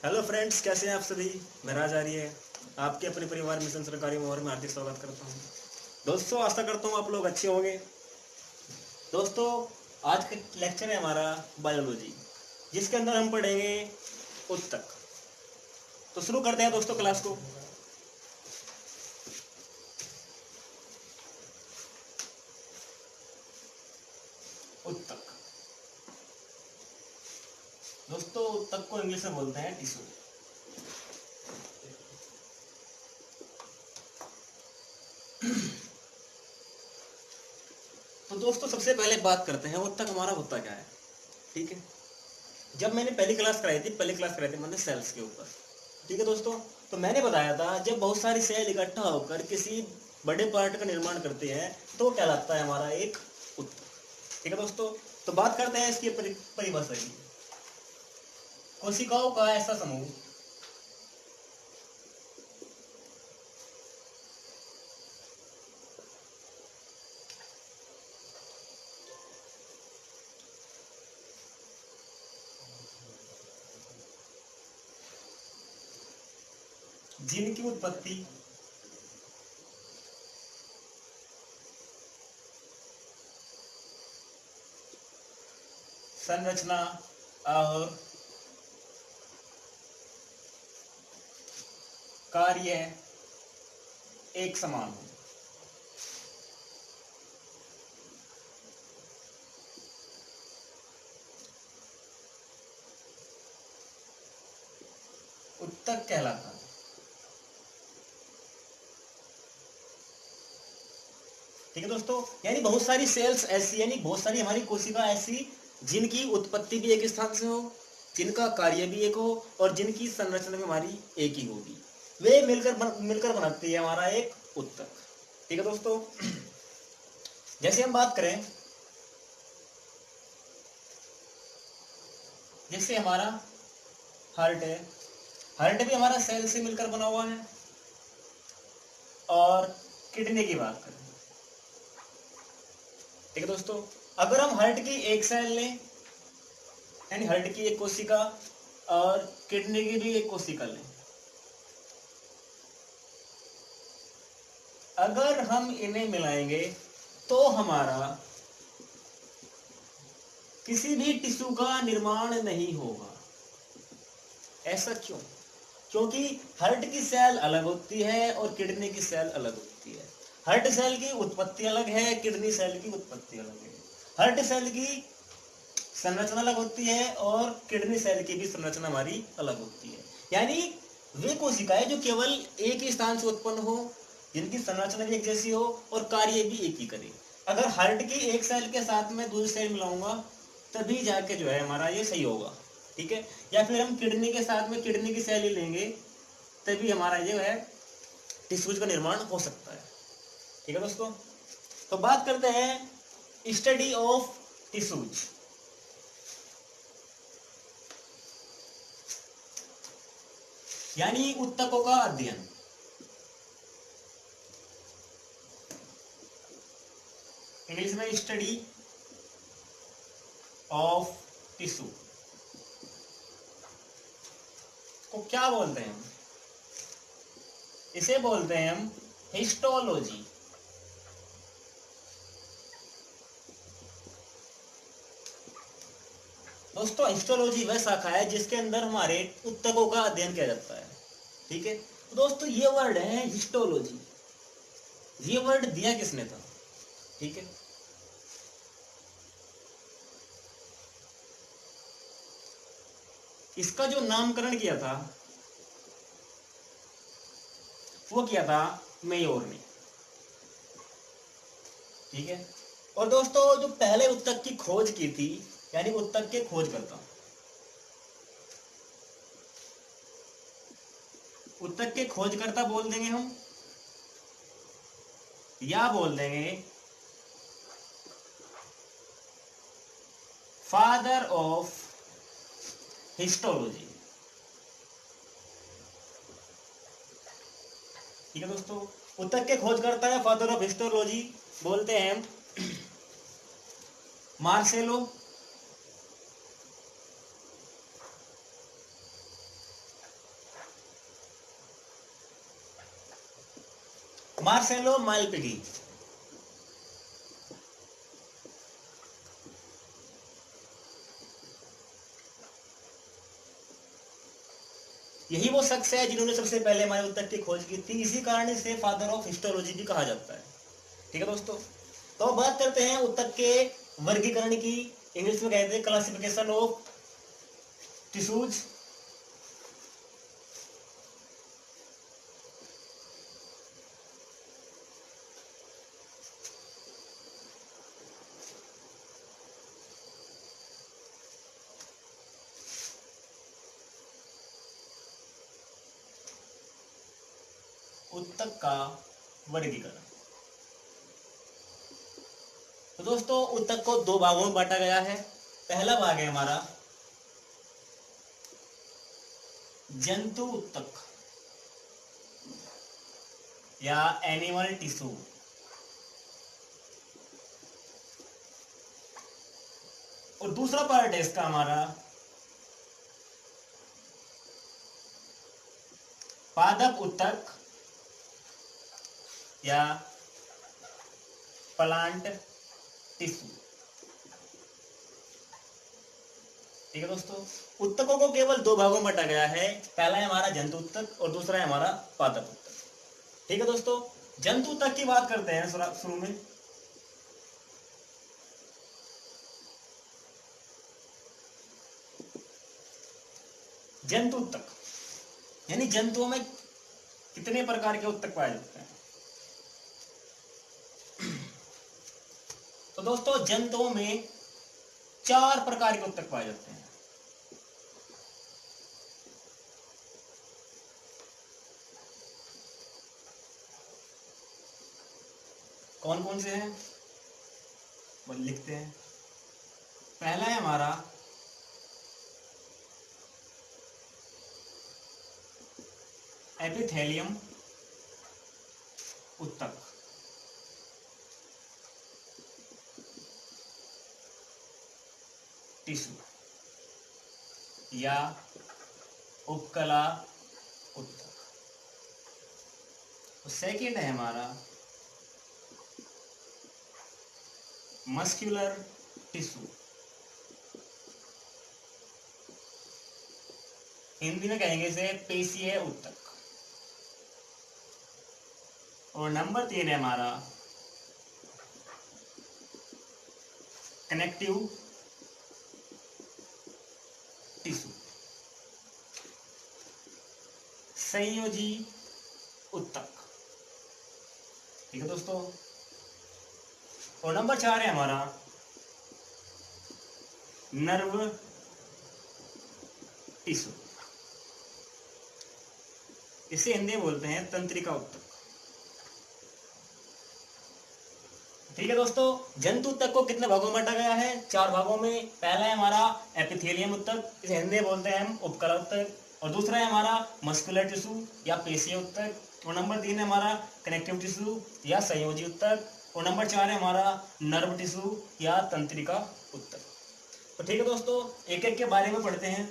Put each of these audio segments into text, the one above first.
Hello friends, कैसे हैं आप सभी। मैं राज आर्य है, आपके अपने परिवार मिशन सरकारी मोहर में हार्दिक स्वागत करता हूं। दोस्तों, आशा करता हूं आप लोग अच्छे होंगे। दोस्तों, आज का लेक्चर है हमारा बायोलॉजी, जिसके अंदर हम पढ़ेंगे उत्तक। तो शुरू करते हैं दोस्तों क्लास को। उत्तक दोस्तों, उत्तक को इंग्लिश में बोलते हैं टिश्यू। तो दोस्तों, सबसे पहले बात करते हैं उत्तक हमारा होता क्या है। ठीक है, जब मैंने पहली क्लास कराई थी मैंने सेल्स के ऊपर। ठीक है दोस्तों, तो मैंने बताया था जब बहुत सारी सेल इकट्ठा होकर किसी बड़े पार्ट का निर्माण करते हैं तो कहलाता है हमारा एक उत्तक। ठीक है दोस्तों, तो बात करते हैं इसकी परिभाषा की। कोशिकाओं का ऐसा समूह जिनकी उत्पत्ति संरचना और कार्य एक समान हो। उत्तक कहलाता है। ठीक है दोस्तों, यानी बहुत सारी सेल्स ऐसी, यानी बहुत सारी हमारी कोशिका ऐसी जिनकी उत्पत्ति भी एक स्थान से हो, जिनका कार्य भी एक हो और जिनकी संरचना भी हमारी एक ही होगी, वे मिलकर बनाती है हमारा एक उत्तक। ठीक है दोस्तों, जैसे हम बात करें, जैसे हमारा हार्ट है, हार्ट भी हमारा सेल से मिलकर बना हुआ है। और किडनी की बात करें, ठीक है दोस्तों, अगर हम हार्ट की एक सेल लें, यानी हार्ट की एक कोशिका और किडनी की भी एक कोशिका लें, अगर हम इन्हें मिलाएंगे तो हमारा किसी भी टिश्यू का निर्माण नहीं होगा। ऐसा क्यों? क्योंकि हार्ट की सेल अलग होती है और किडनी की सेल अलग होती है। हार्ट सेल की उत्पत्ति अलग है, किडनी सेल की उत्पत्ति अलग है। हार्ट सेल की संरचना अलग होती है और किडनी सेल की भी संरचना हमारी अलग होती है। यानी वे कोशिकाएं जो केवल एक ही स्थान से उत्पन्न हो, जिनकी संरचना भी एक जैसी हो और कार्य भी एक ही करे। अगर हार्ट की एक सेल के साथ में दूसरी सेल मिलाऊंगा तभी जाके जो है हमारा ये सही होगा। ठीक है, या फिर हम किडनी के साथ में किडनी की सेल ही लेंगे तभी हमारा जो है टिश्यूज का निर्माण हो सकता है। ठीक है दोस्तों, तो बात करते हैं स्टडी ऑफ टिश्यूज। यानी उत्तकों का अध्ययन। इंग्लिश में स्टडी ऑफ टिश्यू को क्या बोलते हैं हम? इसे बोलते हैं हम हिस्टोलॉजी। दोस्तों, हिस्टोलॉजी वह शाखा है जिसके अंदर हमारे उत्तकों का अध्ययन किया जाता है। ठीक है, तो दोस्तों ये वर्ड है हिस्टोलॉजी। ये वर्ड दिया किसने था? ठीक है, इसका जो नामकरण किया था वो किया था मेयोर ने। ठीक है, और दोस्तों जो पहले उत्तक की खोज की थी, यानी उत्तक के खोज करता, उत्तक के खोजकर्ता बोल देंगे हम, या बोल देंगे फादर ऑफ हिस्टोलॉजी। ठीक है दोस्तों, उत्तक के खोजकर्ता या फादर ऑफ हिस्टोलॉजी बोलते हैं मार्सेलो मार्सेलो मालपिगी। यही वो शख्स है जिन्होंने सबसे पहले हमारे ऊतक की खोज की थी, इसी कारण इसे फादर ऑफ हिस्टोलॉजी भी कहा जाता है। ठीक है दोस्तों, तो बात करते हैं ऊतक के वर्गीकरण की। इंग्लिश में कहते हैं क्लासिफिकेशन ऑफ टिश्यूज। ऊतक का वर्गीकरण। तो दोस्तों ऊतक को दो भागों में बांटा गया है। पहला भाग है हमारा जंतु ऊतक या एनिमल टिश्यू। और दूसरा पार्ट है इसका हमारा पादप ऊतक या प्लांट टिश्यू। ठीक है दोस्तों, ऊतकों को केवल दो भागों में बांटा गया है। पहला है हमारा जंतु ऊतक और दूसरा है हमारा पादप ऊतक। ठीक है दोस्तों, जंतु ऊतक की बात करते हैं शुरू में। जंतु ऊतक यानी जंतुओं में कितने प्रकार के ऊतक पाए जाते हैं। तो दोस्तों जंतुओं में 4 प्रकार के ऊतक पाए जाते हैं। कौन कौन से हैं वो लिखते हैं। पहला है हमारा एपिथेलियम ऊतक। टिश्यू या उपकला ऊतक। सेकेंड है हमारा मस्क्यूलर टिश्यू, हिंदी में कहेंगे इसे पेशीय ऊतक। और नंबर 3 है हमारा कनेक्टिव टिश्यू, संयोजी ऊतक। ठीक है दोस्तों, और नंबर 4 है हमारा नर्व टिश्यू, इसे हिंदी में बोलते हैं तंत्रिका ऊतक। ठीक है दोस्तों, जंतु ऊतक को कितने भागों में बांटा गया है? 4 भागों में। पहला है हमारा एपिथेलियम ऊतक, इसे हिंदी में बोलते हैं हम उपकला ऊतक। और दूसरा है हमारा मस्कुलर टिश्यू या पेशीय ऊतक। और नंबर 3 है हमारा कनेक्टिव टिश्यू या संयोजी ऊतक। और नंबर 4 है हमारा नर्व टिश्यू या तंत्रिका ऊतक। तो ठीक है दोस्तों, एक एक के बारे में पढ़ते हैं।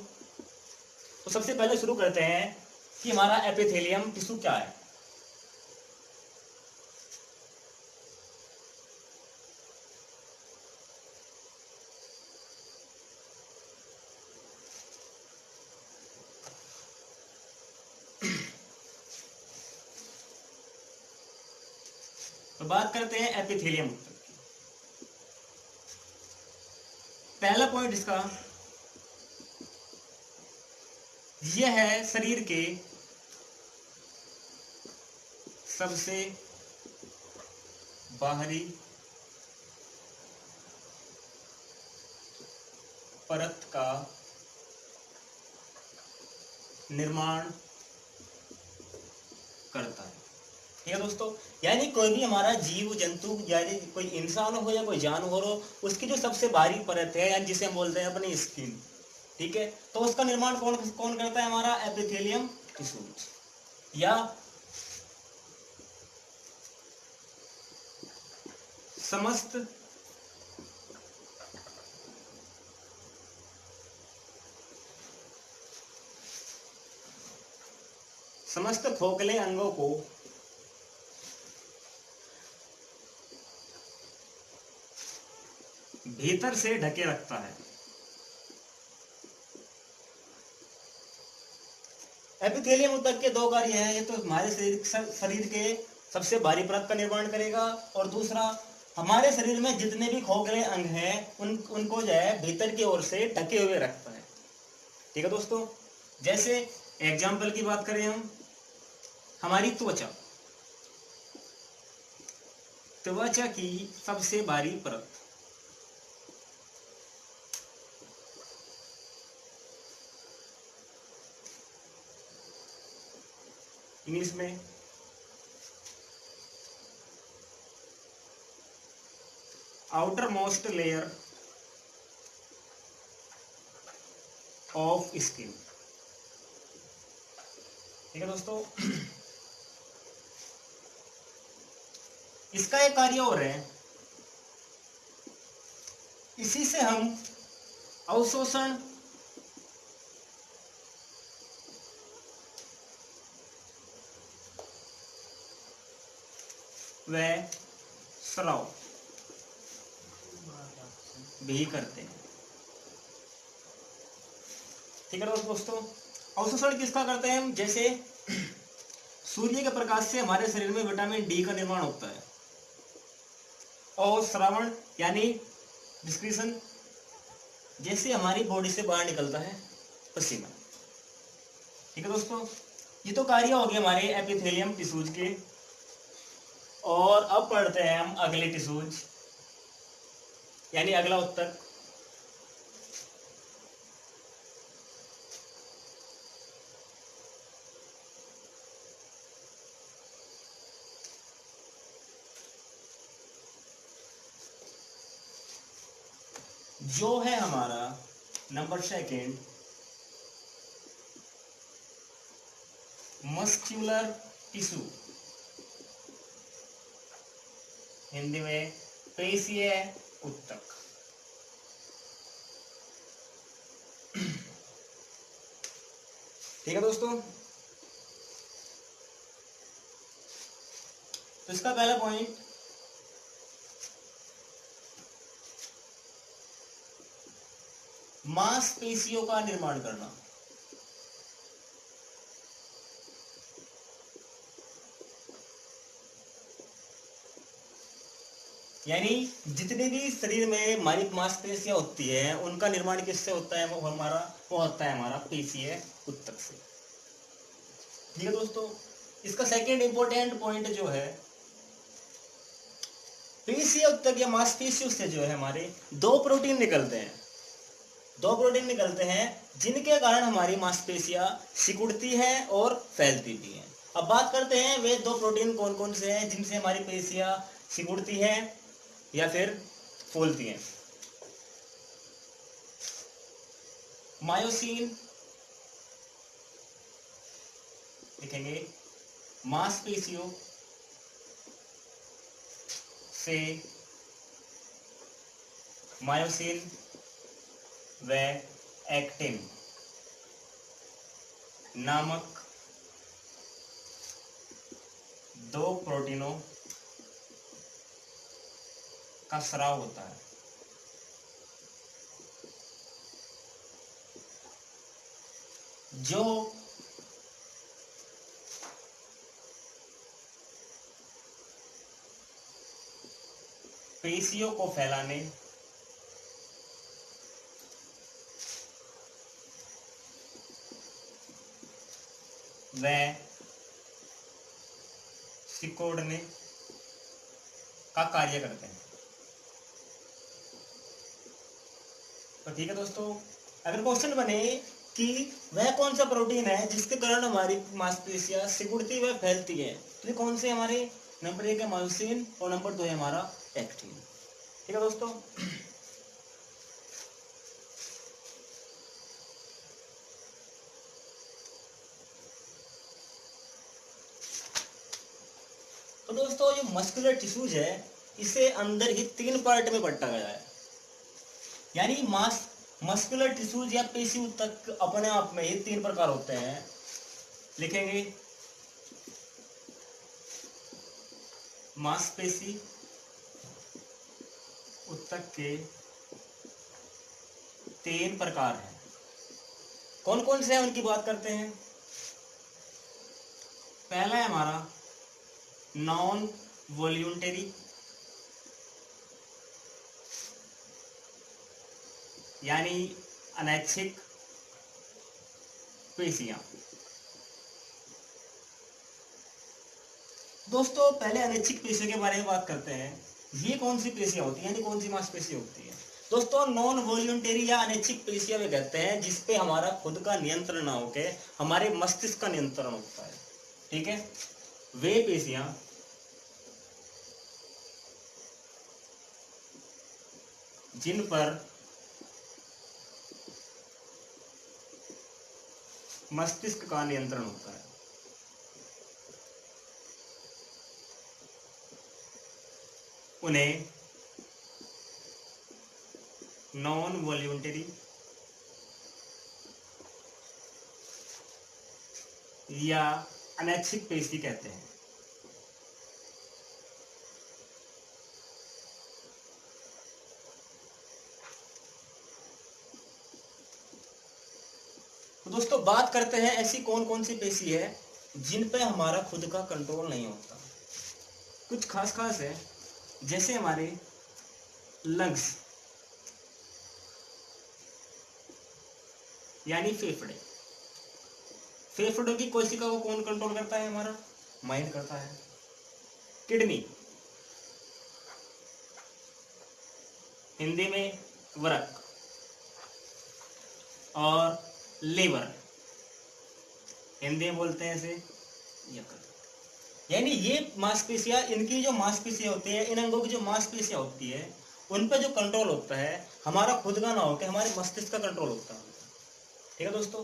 तो सबसे पहले शुरू करते हैं कि हमारा एपिथेलियम टिश्यू क्या है। तो बात करते हैं एपिथेलियम ऊतक की। पहला पॉइंट इसका यह है शरीर के सबसे बाहरी परत का निर्माण करता है। ठीक है दोस्तों, यानी कोई भी हमारा जीव जंतु, यानी कोई इंसान हो या कोई जानवर हो, उसकी जो सबसे बाहरी परत है यानी जिसे हम बोलते हैं अपनी स्किन, ठीक है, तो उसका निर्माण कौन कौन करता है? हमारा एपिथेलियम टिश्यू या समस्त समस्त खोखले अंगों को भीतर से ढके रखता है। एपिथेलियम ऊतक के दो कार्य हैं, ये तो हमारे शरीर के सबसे बाहरी परत का निर्माण करेगा, और दूसरा हमारे शरीर में जितने भी खोखले अंग हैं उनको जो है भीतर की ओर से ढके हुए रखता है। ठीक है दोस्तों, जैसे एग्जाम्पल की बात करें हम, हमारी त्वचा, त्वचा की सबसे बाहरी परत, इंग्लिश में outer most layer of skin. ठीक है दोस्तों, इसका एक कार्य और है, इसी से हम अवशोषण व स्राव भी करते हैं। ठीक है दोस्तों, अवशोषण किसका करते हैं हम, जैसे सूर्य के प्रकाश से हमारे शरीर में विटामिन डी का निर्माण होता है, और श्रावण यानी डिस्क्रीशन, जैसे हमारी बॉडी से बाहर निकलता है पसीना। ठीक है दोस्तों, ये तो कार्य हो गए हमारे एपिथेलियम टिश्यूज के। और अब पढ़ते हैं हम अगले टिश्यूज, यानी अगला ऊतक, जो है हमारा number second, muscular tissue, Hindi में पेशीय ऊतक। ठीक है दोस्तों, तो इसका पहला पॉइंट, मांसपेशियों का निर्माण करना। यानी जितने भी शरीर में हमारी मांसपेशियां होती है उनका निर्माण किससे होता है, वो होता है हमारा पेशीय ऊतक से। ठीक है दोस्तों, इसका सेकंड इंपॉर्टेंट पॉइंट जो है, पेशीय ऊतक या मांसपेशियों से जो है हमारे दो प्रोटीन निकलते हैं, जिनके कारण हमारी मांसपेशियां सिकुड़ती है और फैलती भी हैं। अब बात करते हैं वे दो प्रोटीन कौन कौन से हैं जिनसे हमारी पेशियां सिकुड़ती हैं या फिर फूलती हैं। मायोसिन लिखेंगे, मांसपेशियों से मायोसिन व एक्टिन नामक दो प्रोटीनों का स्राव होता है। जो पेशियों को फैलाने व सिकोड़ने का कार्य करते हैं। तो ठीक है दोस्तों, अगर क्वेश्चन बने कि वह कौन सा प्रोटीन है जिसके कारण हमारी मांसपेशियां सिकुड़ती व फैलती है, तो ये कौन से हमारे, नंबर 1 है मायोसिन और नंबर 2 है हमारा एक्टिन। ठीक है दोस्तों, तो दोस्तों ये मस्कुलर टिश्यूज है, इसे अंदर ही 3 पार्ट में बांटा गया है। यानी मस्कुलर टिश्यूज या पेशी ऊतक अपने आप में ही 3 प्रकार होते हैं। लिखेंगे, मांसपेशी ऊतक के तीन प्रकार हैं। कौन कौन से हैं उनकी बात करते हैं। पहला है हमारा नॉन वॉल्यूंटरी, यानी अनैच्छिक पेशियां। दोस्तों पहले अनैच्छिक पेशियों के बारे में बात करते हैं। ये कौन सी पेशियां होती है, यानी कौन सी मांसपेशी होती है। दोस्तों नॉन वॉल्यूंटरी या अनैच्छिक पेशियां वे कहते हैं जिसपे हमारा खुद का नियंत्रण ना होके हमारे मस्तिष्क का नियंत्रण होता है। ठीक है, वे पेशियां जिन पर मस्तिष्क का नियंत्रण होता है, उन्हें नॉन वॉल्यूंटरी या अनैच्छिक पेशी कहते हैं। तो दोस्तों बात करते हैं ऐसी कौन कौन सी पेशी है जिन पे हमारा खुद का कंट्रोल नहीं होता। कुछ खास खास है, जैसे हमारे लंग्स यानी फेफड़े। फेफड़ों की कोशिका को कौन कंट्रोल करता है, हमारा माइंड करता है। किडनी, हिंदी में वृक्क, और लीवर, हिंदी में बोलते हैं इसे यकृत। यानी ये मांसपेशियां, इनकी जो मांसपेशियां होती है, इन अंगों की जो मांसपेशियां होती है, उन पर जो कंट्रोल होता है हमारा खुद का ना होकर हमारे मस्तिष्क का कंट्रोल होता है। ठीक है दोस्तों,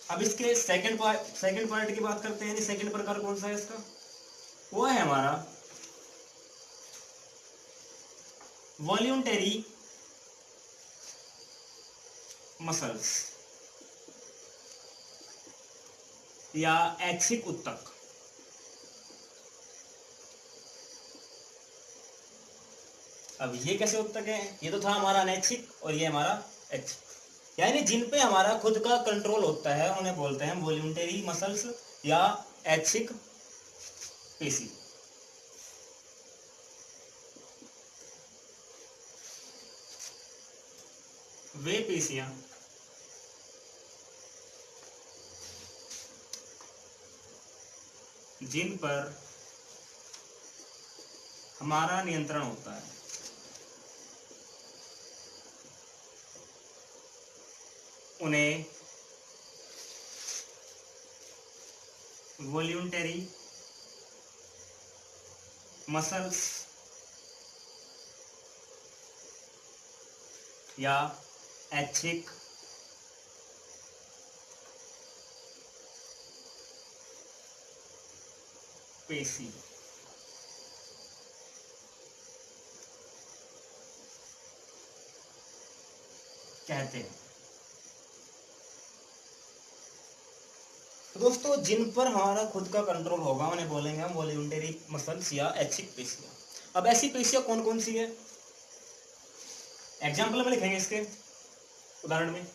अब इसके सेकंड पार्ट की बात करते हैं। सेकंड प्रकार कौन सा है इसका, वो है हमारा वॉल्यूंटरी मसल्स या ऐच्छिक उत्तक। अब ये कैसे उत्तक है, ये तो था हमारा अनैच्छिक और ये हमारा ऐच्छिक। यानी जिन पे हमारा खुद का कंट्रोल होता है उन्हें बोलते हैं वॉल्यूंटरी मसल्स या ऐच्छिक पेशी। वे पेशियां जिन पर हमारा नियंत्रण होता है, उन्हें वॉल्यूंटरी मसल्स या ऐच्छिक पेशी कहते हैं। तो दोस्तों जिन पर हमारा खुद का कंट्रोल होगा उन्हें बोलेंगे हम वॉल्यूंटरी मसल्स या ऐच्छिक पेशियां। अब ऐसी पेशियां कौन कौन सी है, एग्जाम्पल में लिखेंगे इसके उदाहरण में।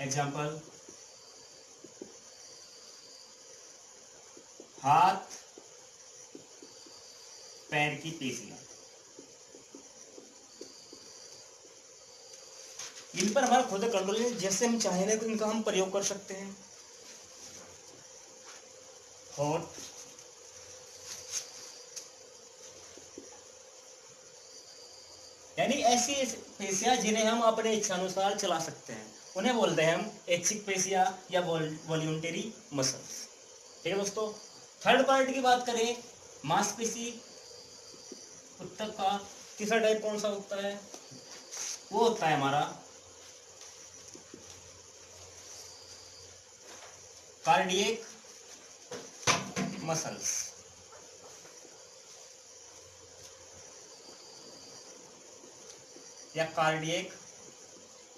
एग्जाम्पल, हाथ पैर की पेशियां, इन पर हमारा खुद का कंट्रोल है। जैसे हम चाहें ना तो इनका हम प्रयोग कर सकते हैं। होठ, यानी ऐसी पेशियां जिन्हें हम अपने इच्छानुसार चला सकते हैं, उन्हें बोलते हैं हम ऐच्छिक पेशियां या वॉल्यूंटरी मसल्स। ठीक है दोस्तों, थर्ड पार्ट की बात करें, मांसपेशी उत्तक का तीसरा टाइप कौन सा होता है, वो होता है हमारा कार्डियक मसल्स। या कार्डियक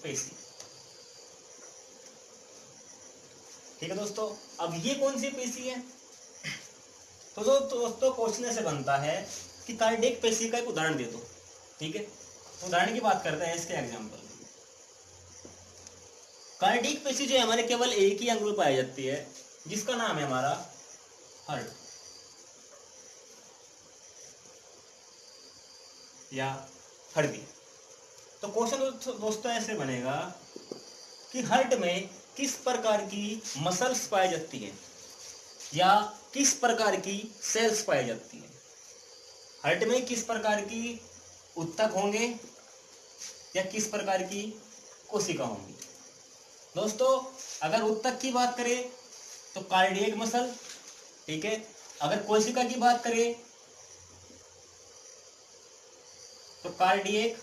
पेशी। ठीक है दोस्तों। अब ये कौन सी पेशी है? तो दोस्तों क्वेश्चन ऐसे बनता है कि कार्डियक पेशी का एक उदाहरण दे दो। ठीक है, उदाहरण की बात करते हैं इसके एग्जाम्पल। कार्डियक पेशी जो है हमारे केवल एक ही अंग में पाई जाती है, जिसका नाम है हमारा हार्ट या हृदय। तो क्वेश्चन दोस्तों ऐसे बनेगा कि हार्ट में किस प्रकार की मसल्स पाई जाती है या किस प्रकार की सेल्स पाई जाती है। हार्ट में किस प्रकार की ऊतक होंगे या किस प्रकार की कोशिका होंगी। दोस्तों अगर ऊतक की बात करें तो कार्डियक मसल, ठीक है। अगर कोशिका की बात करें तो कार्डियक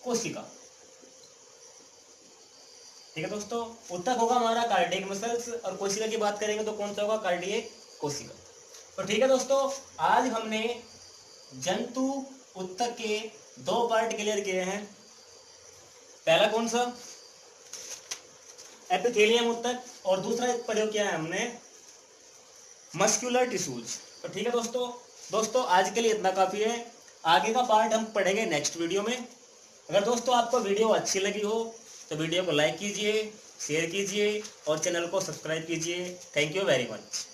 कोशिका, ठीक है दोस्तों। ऊतक होगा हमारा कार्डियक मसल्स और कोशिका की बात करेंगे तो कौन सा होगा? कार्डियक कोशिका। तो ठीक है दोस्तों, आज हमने जंतु ऊतक के दो पार्ट क्लियर किए हैं। पहला कौन सा? एपिथेलियम ऊतक, और दूसरा प्रयोग किया है हमने मस्कुलर टिश्यूज। तो ठीक है दोस्तों आज के लिए इतना काफी है। आगे का पार्ट हम पढ़ेंगे नेक्स्ट वीडियो में। अगर दोस्तों आपको वीडियो अच्छी लगी हो तो वीडियो को लाइक कीजिए, शेयर कीजिए और चैनल को सब्सक्राइब कीजिए। Thank you very much.